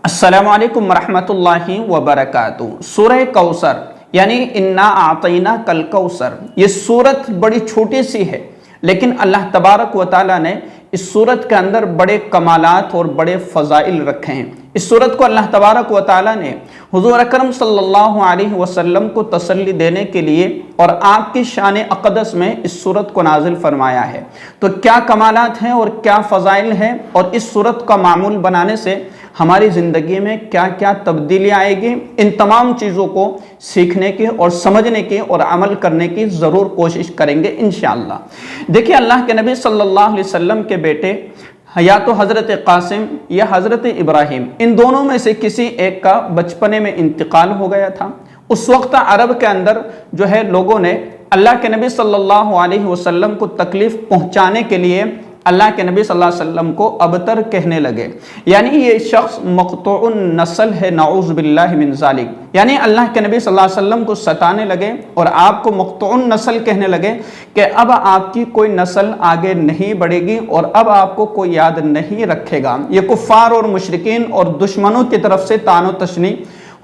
السلام علیکم ورحمۃ اللہ وبرکاتہ۔ سورہ کوثر یعنی انا اعطینا کل کوثر، یہ سورت بڑی چھوٹی سی ہے، لیکن اللہ تبارک و تعالیٰ نے اس سورت کے اندر بڑے کمالات اور بڑے فضائل رکھے ہیں۔ اس سورت کو اللہ تبارک و تعالیٰ نے حضور اکرم صلی اللہ علیہ وسلم کو تسلی دینے کے لیے اور آپ کی شان اقدس میں اس سورت کو نازل فرمایا ہے۔ تو کیا کمالات ہیں اور کیا فضائل ہیں، اور اس سورت کا معمول بنانے سے ہماری زندگی میں کیا کیا تبدیلیاں آئے گی، ان تمام چیزوں کو سیکھنے کی اور سمجھنے کی اور عمل کرنے کی ضرور کوشش کریں گے انشاءاللہ۔ دیکھیں، اللہ کے نبی صلی اللہ علیہ وسلم کے بیٹے یا تو حضرت قاسم یا حضرت ابراہیم، ان دونوں میں سے کسی ایک کا بچپنے میں انتقال ہو گیا تھا۔ اس وقت عرب کے اندر جو ہے لوگوں نے اللہ کے نبی صلی اللہ علیہ وسلم کو تکلیف پہنچانے کے لیے اللہ کے نبی صلی اللہ علیہ وسلم کو ابتر کہنے لگے، یعنی یہ شخص مقطوع النسل ہے، نعوذ باللہ من ذالک، یعنی اللہ کے نبی صلی اللہ علیہ وسلم کو ستانے لگے اور آپ کو مقطوع النسل کہنے لگے کہ اب آپ کی کوئی نسل آگے نہیں بڑھے گی اور اب آپ کو کوئی یاد نہیں رکھے گا۔ یہ کفار اور مشرکین اور دشمنوں کی طرف سے طعن و تشنیع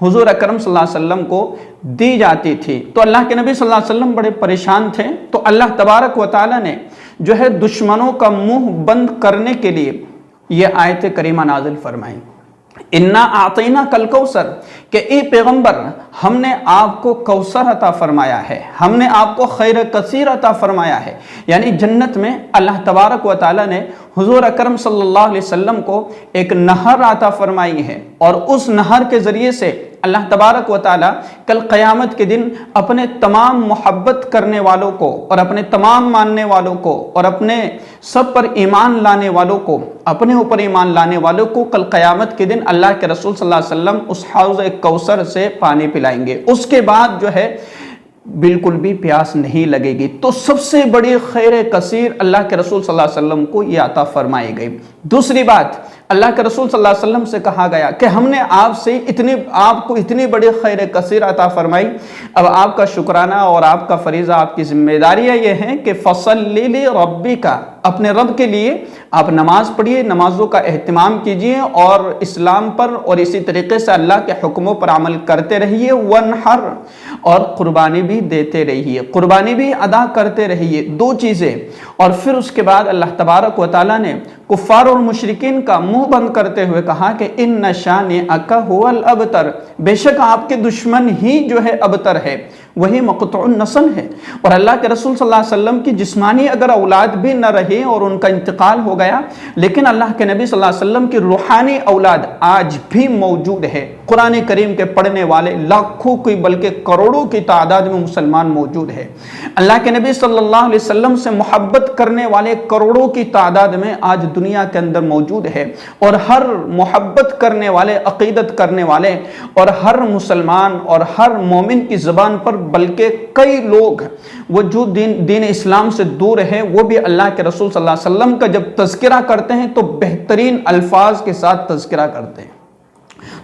حضور اکرم صلی اللہ علیہ وسلم کو دی جاتی تھی۔ تو اللہ کے نبی صلی اللہ علیہ وسلم بڑے پریشان تھے، تو اللہ تبارک و تعالیٰ نے جو ہے دشمنوں کا منہ بند کرنے کے لیے یہ آیت کریمہ نازل فرمائی، انا اعطینا کل کوثر، کہ اے پیغمبر ہم نے آپ کو کوثر عطا فرمایا ہے، ہم نے آپ کو خیر کثیر عطا فرمایا ہے۔ یعنی جنت میں اللہ تبارک و تعالیٰ نے حضور اکرم صلی اللہ علیہ وسلم کو ایک نہر عطا فرمائی ہے، اور اس نہر کے ذریعے سے اللہ تبارک و تعالیٰ کل قیامت کے دن اپنے تمام محبت کرنے والوں کو اور اپنے تمام ماننے والوں کو اور اپنے سب پر ایمان لانے والوں کو، اپنے اوپر ایمان لانے والوں کو کل قیامت کے دن اللہ کے رسول صلی اللہ علیہ وسلم اس حوض کوثر سے پانی پلائیں گے۔ اس کے بعد جو ہے بالکل بھی پیاس نہیں لگے گی۔ تو سب سے بڑی خیر کثیر اللہ کے رسول صلی اللہ علیہ وسلم کو یہ عطا فرمائی گئی۔ دوسری بات، اللہ کے رسول صلی اللہ علیہ وسلم سے کہا گیا کہ ہم نے آپ کو اتنی بڑی خیر کثیر عطا فرمائی، اب آپ کا شکرانہ اور آپ کا فریضہ، آپ کی ذمہ داریاں یہ ہیں کہ فصلی لربک، اپنے رب کے لیے آپ نماز پڑھیے، نمازوں کا اہتمام کیجیے اور اسلام پر اور اسی طریقے سے اللہ کے حکموں پر عمل کرتے رہیے، ونحر، اور قربانی بھی دیتے رہیے، قربانی بھی ادا کرتے رہیے، دو چیزیں۔ اور پھر اس کے بعد اللہ تبارک و تعالیٰ نے کفار اور مشرکین کا منہ بند کرتے ہوئے کہا کہ ان شانئک ھو الابتر، بے شک آپ کے دشمن ہی جو ہے ابتر ہے، وہی مقطوع النسل ہے۔ اور اللہ کے رسول صلی اللہ علیہ وسلم کی جسمانی اگر اولاد بھی نہ رہی اور ان کا انتقال ہو گیا، لیکن اللہ کے نبی صلی اللہ علیہ وسلم کی روحانی اولاد آج بھی موجود ہے۔ قرآن کریم کے پڑھنے والے لاکھوں کی بلکہ کروڑوں کی تعداد میں مسلمان موجود ہے۔ اللہ کے نبی صلی اللہ علیہ وسلم سے محبت کرنے والے کروڑوں کی تعداد میں آج دنیا کے اندر موجود ہے، اور ہر محبت کرنے والے، عقیدت کرنے والے اور ہر مسلمان اور ہر مومن کی زبان پر بلکہ کئی لوگ وہ جو دین اسلام سے دور ہے، وہ بھی اللہ کے رسول صلی اللہ علیہ وسلم کا جب تذکرہ کرتے ہیں تو بہترین الفاظ کے ساتھ تذکرہ کرتے ہیں۔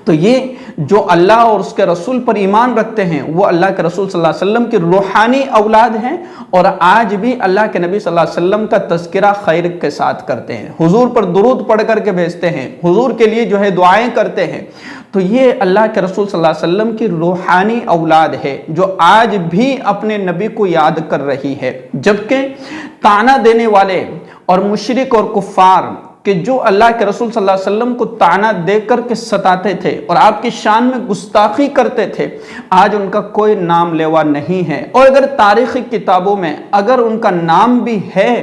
تو یہ جو اللہ اور اس کے رسول پر ایمان رکھتے ہیں وہ اللہ کے رسول صلی اللہ علیہ وسلم کی روحانی اولاد ہیں، اور آج بھی اللہ کے نبی صلی اللہ علیہ وسلم کا تذکرہ خیر کے ساتھ کرتے ہیں، حضور پر درود پڑھ کر کے بھیجتے ہیں، حضور کے لیے جو ہے دعائیں کرتے ہیں۔ تو یہ اللہ کے رسول صلی اللہ علیہ وسلم کی روحانی اولاد ہے جو آج بھی اپنے نبی کو یاد کر رہی ہے، جبکہ طعنہ دینے والے اور مشرک اور کفار کہ جو اللہ کے رسول صلی اللہ علیہ وسلم کو طعنہ دے کر کے ستاتے تھے اور آپ کی شان میں گستاخی کرتے تھے، آج ان کا کوئی نام لیوا نہیں ہے، اور اگر تاریخی کتابوں میں اگر ان کا نام بھی ہے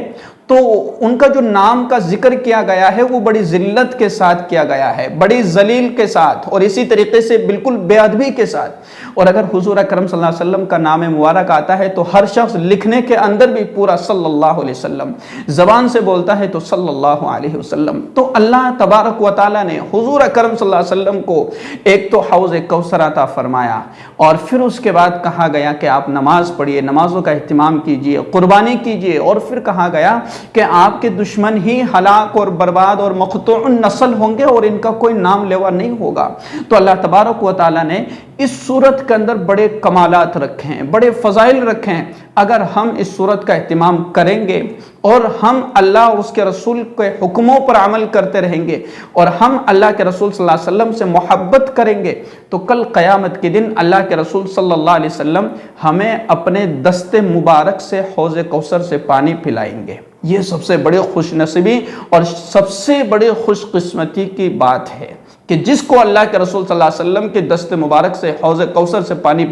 تو ان کا جو نام کا ذکر کیا گیا ہے وہ بڑی ذلت کے ساتھ کیا گیا ہے، بڑی ذلیل کے ساتھ، اور اسی طریقے سے بالکل بے ادبی کے ساتھ۔ اور اگر حضور اکرم صلی اللہ علیہ وسلم کا نام مبارک آتا ہے تو ہر شخص لکھنے کے اندر بھی پورا صلی اللہ علیہ وسلم، زبان سے بولتا ہے تو صلی اللہ علیہ وسلم۔ تو اللہ تبارک و تعالیٰ نے حضور اکرم صلی اللہ علیہ وسلم کو ایک تو حوض کوثر عطا فرمایا، اور پھر اس کے بعد کہا گیا کہ آپ نماز پڑھیے، نمازوں کا اہتمام کیجیے، قربانی کیجیے، اور پھر کہا گیا کہ آپ کے دشمن ہی ہلاک اور برباد اور مقطوع النسل ہوں گے اور ان کا کوئی نام لیوا نہیں ہوگا۔ تو اللہ تبارک و تعالیٰ نے اس سورت کے اندر بڑے کمالات رکھے ہیں، بڑے فضائل رکھے ہیں۔ اگر ہم اس سورت کا اہتمام کریں گے اور ہم اللہ اس کے رسول کے حکموں پر عمل کرتے رہیں گے اور ہم اللہ کے رسول صلی اللہ علیہ وسلم سے محبت کریں گے تو کل قیامت کے دن اللہ کے رسول صلی اللہ علیہ وسلم ہمیں اپنے دست مبارک سے حوض کوثر سے پانی پلائیں گے۔ یہ سب سے بڑی خوش نصیبی اور سب سے بڑی خوش قسمتی کی بات ہے کہ جس کو اللہ کے رسول صلی اللہ علیہ وسلم کے دست مبارک سے حوض کوثر سے پانی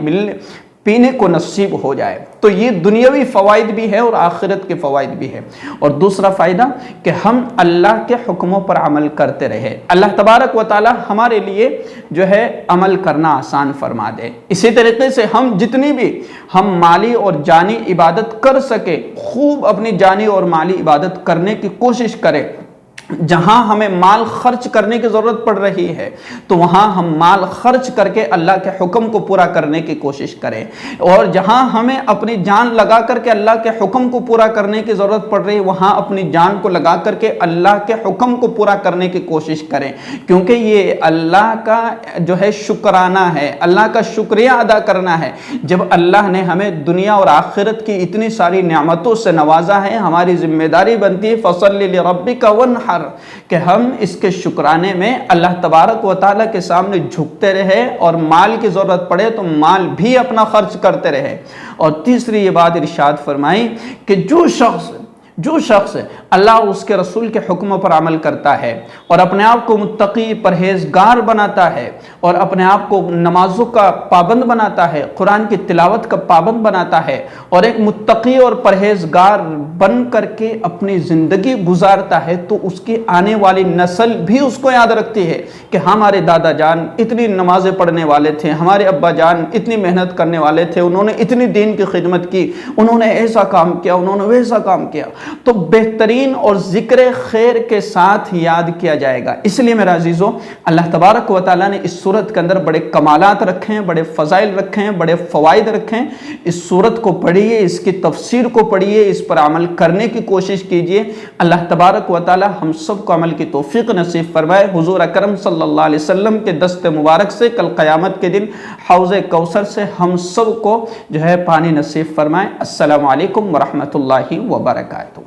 پینے کو نصیب ہو جائے۔ تو یہ دنیاوی فوائد بھی ہے اور آخرت کے فوائد بھی ہے۔ اور دوسرا فائدہ کہ ہم اللہ کے حکموں پر عمل کرتے رہے، اللہ تبارک و تعالی ہمارے لیے جو ہے عمل کرنا آسان فرما دے۔ اسی طریقے سے ہم جتنی بھی ہم مالی اور جانی عبادت کر سکے، خوب اپنی جانی اور مالی عبادت کرنے کی کوشش کریں۔ جہاں ہمیں مال خرچ کرنے کی ضرورت پڑ رہی ہے تو وہاں ہم مال خرچ کر کے اللہ کے حکم کو پورا کرنے کی کوشش کریں، اور جہاں ہمیں اپنی جان لگا کر کے اللہ کے حکم کو پورا کرنے کی ضرورت پڑ رہی ہے وہاں اپنی جان کو لگا کر کے اللہ کے حکم کو پورا کرنے کی کوشش کریں، کیونکہ یہ اللہ کا جو ہے شکرانہ ہے، اللہ کا شکریہ ادا کرنا ہے۔ جب اللہ نے ہمیں دنیا اور آخرت کی اتنی ساری نعمتوں سے نوازا ہے، ہماری ذمہ داری بنتی ہے فَصَلِّ لِرَبِّكَ وَانْحَرْ کہ ہم اس کے شکرانے میں اللہ تبارک و تعالیٰ کے سامنے جھکتے رہے اور مال کی ضرورت پڑے تو مال بھی اپنا خرچ کرتے رہے۔ اور تیسری یہ بات ارشاد فرمائی کہ جو شخص اللہ اس کے رسول کے حکموں پر عمل کرتا ہے اور اپنے آپ کو متقی پرہیزگار بناتا ہے اور اپنے آپ کو نمازوں کا پابند بناتا ہے، قرآن کی تلاوت کا پابند بناتا ہے اور ایک متقی اور پرہیزگار بن کر کے اپنی زندگی گزارتا ہے تو اس کی آنے والی نسل بھی اس کو یاد رکھتی ہے کہ ہمارے دادا جان اتنی نمازیں پڑھنے والے تھے، ہمارے ابا جان اتنی محنت کرنے والے تھے، انہوں نے اتنی دین کی خدمت کی، انہوں نے ایسا کام کیا، انہوں نے ویسا کام کیا۔ تو بہترین اور ذکر خیر کے ساتھ یاد کیا جائے گا۔ اس لیے میرا عزیزو، اللہ تبارک و تعالیٰ نے اس سورت کے اندر بڑے کمالات رکھے ہیں، بڑے فضائل رکھے ہیں، بڑے فوائد رکھے ہیں۔ اس سورت کو پڑھیے، اس کی تفسیر کو پڑھیے، اس پر عمل کرنے کی کوشش کیجیے۔ اللہ تبارک و تعالیٰ ہم سب کو عمل کی توفیق نصیب فرمائے۔ حضور اکرم صلی اللہ علیہ وسلم کے دست مبارک سے کل قیامت کے دن حوض کوثر سے ہم سب کو جو ہے پانی نصیب فرمائے۔ السلام علیکم ورحمۃ اللہ وبرکاتہ۔